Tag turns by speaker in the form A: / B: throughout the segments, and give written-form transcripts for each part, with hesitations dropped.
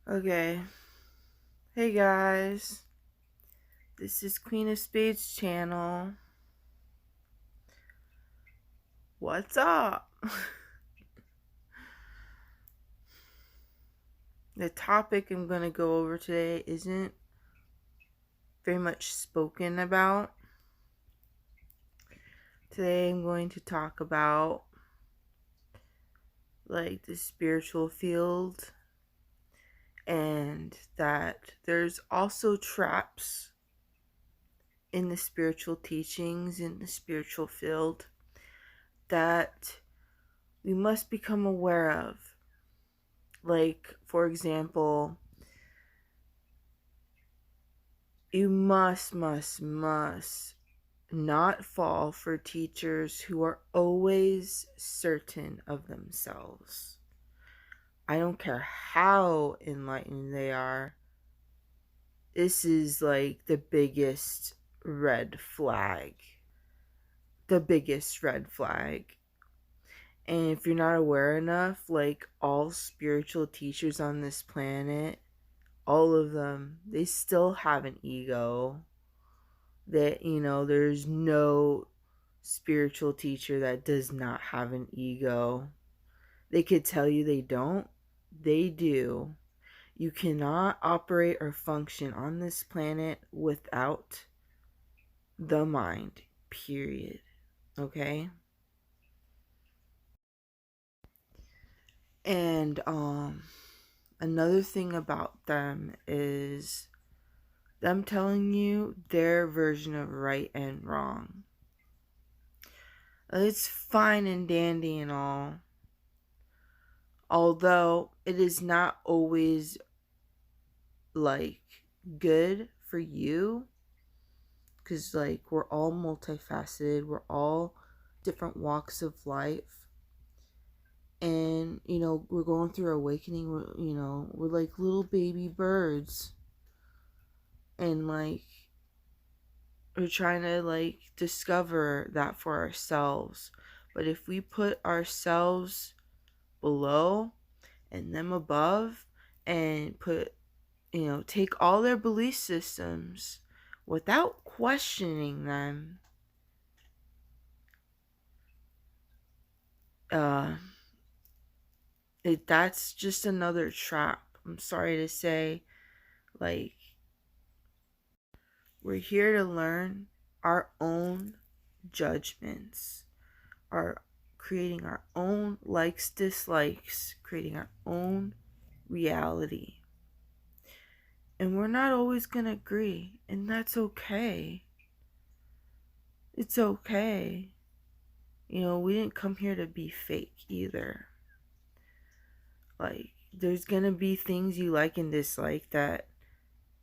A: Okay. Hey guys. This is Queen of Spades channel. What's up? The topic I'm going to go over today isn't very much spoken about. Today I'm going to talk about the spiritual field, and that there's also traps in the spiritual teachings in the spiritual field that we must become aware of. Like, for example, you must not fall for teachers who are always certain of themselves. I don't care how enlightened they are. This is like the biggest red flag. The biggest red flag. And if you're not aware enough, like all spiritual teachers on this planet, all of them, they still have an ego. That, there's no spiritual teacher that does not have an ego. They could tell you they don't. They do. You cannot operate or function on this planet without the mind, period. Okay? And another thing about them is them telling you their version of right and wrong. It's fine and dandy and all, although it is not always like good for you, because we're all multifaceted, we're all different walks of life, and we're going through awakening. We're like little baby birds, and we're trying to discover that for ourselves. But if we put ourselves below and them above, and take all their belief systems without questioning them, that's just another trap. I'm sorry to say. Like, we're here to learn our own judgments, our creating our own likes, dislikes, creating our own reality. And we're not always going to agree, and that's okay. It's okay. We didn't come here to be fake either. There's going to be things you like and dislike that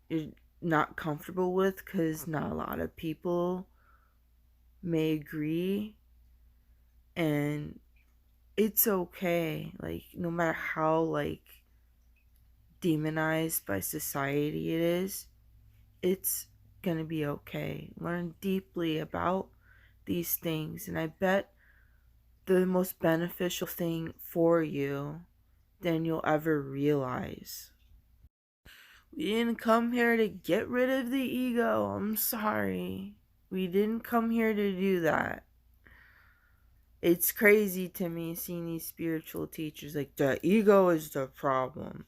A: you're not comfortable with, because not a lot of people may agree, and it's okay. No matter how demonized by society it is, it's gonna be okay. Learn deeply about these things, and I bet the most beneficial thing for you than you'll ever realize. We didn't come here to get rid of the ego. I'm sorry. We didn't come here to do that. It's crazy to me seeing these spiritual teachers like the ego is the problem.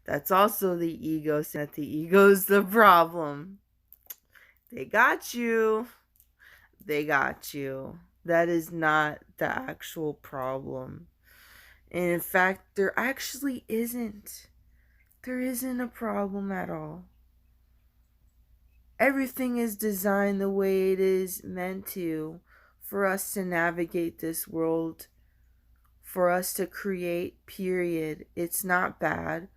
A: That's also the ego saying that the ego's the problem. They got you. They got you. That is not the actual problem. And in fact, there actually isn't. There isn't a problem at all. Everything is designed the way it is meant to, for us to navigate this world, for us to create, period. It's not bad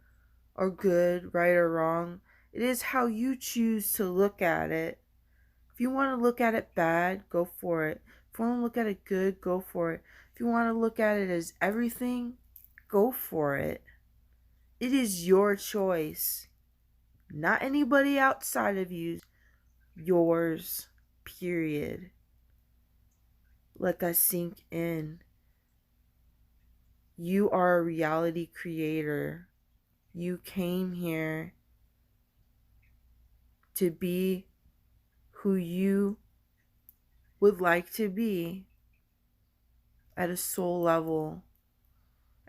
A: or good, right or wrong. It is how you choose to look at it. If you want to look at it bad, go for it. If you want to look at it good, go for it. If you want to look at it as everything, go for it. It is your choice, not anybody outside of you. Yours, period. Let that sink in. You are a reality creator. You came here to be who you would like to be at a soul level.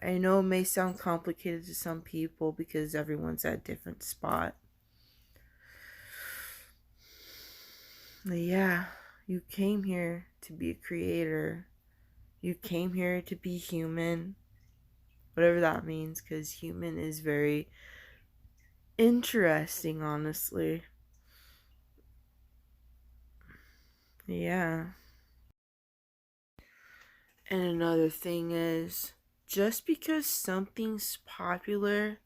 A: I know it may sound complicated to some people because everyone's at a different spot. But yeah, you came here to be a creator. You came here to be human. Whatever that means, because human is very interesting, honestly. Yeah. And another thing is, just because something's popular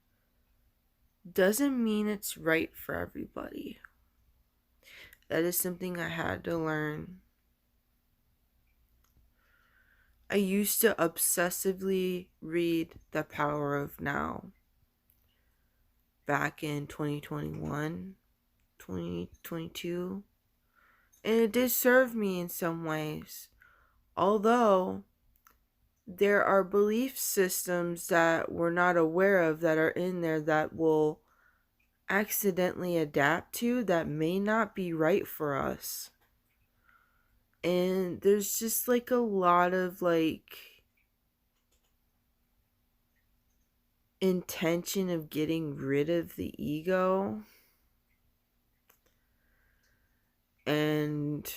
A: doesn't mean it's right for everybody. That is something I had to learn. I used to obsessively read The Power of Now back in 2021, 2022, and it did serve me in some ways. Although there are belief systems that we're not aware of that are in there that will accidentally adapt to that may not be right for us. And there's just like a lot of like intention of getting rid of the ego. And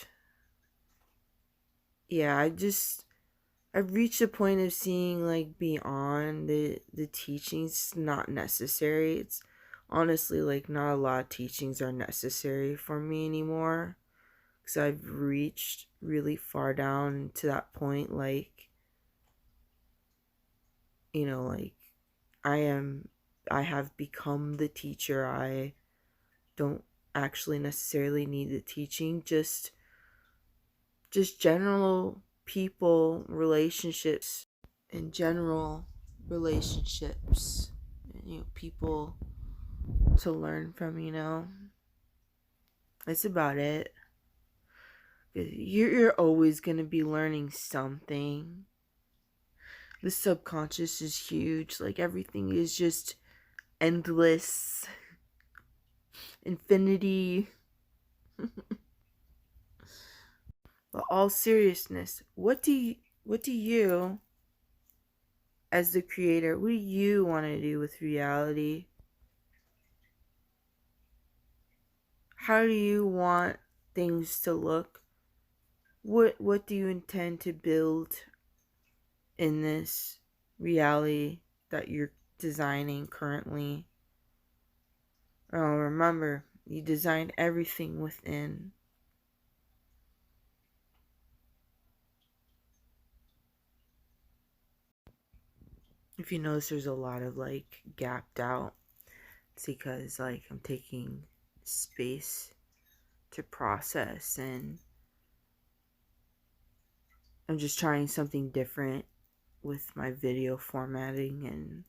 A: yeah, I've reached a point of seeing like beyond the teachings not necessary. It's honestly like not a lot of teachings are necessary for me anymore, because I've reached really far down to that point. Like, like I have become the teacher. I don't actually necessarily need the teaching, just general people relationships, in general relationships, people to learn from. That's about it. You're always going to be learning something. The subconscious is huge. Like, everything is just endless infinity. But all seriousness, what do you as the creator, what do you want to do with reality? How do you want things to look? What do you intend to build in this reality that you're designing currently? Oh, remember, you design everything within. If you notice, there's a lot of like gapped out. It's because like I'm taking space to process, and I'm just trying something different with my video formatting and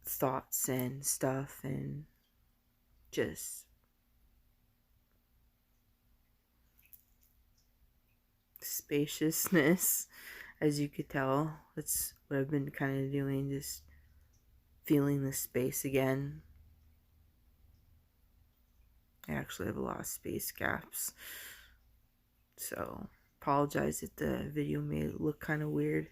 A: thoughts and stuff, and just spaciousness. As you could tell, that's what I've been kind of doing, just feeling the space again. I actually have a lot of space gaps, so apologize if the video may look kind of weird.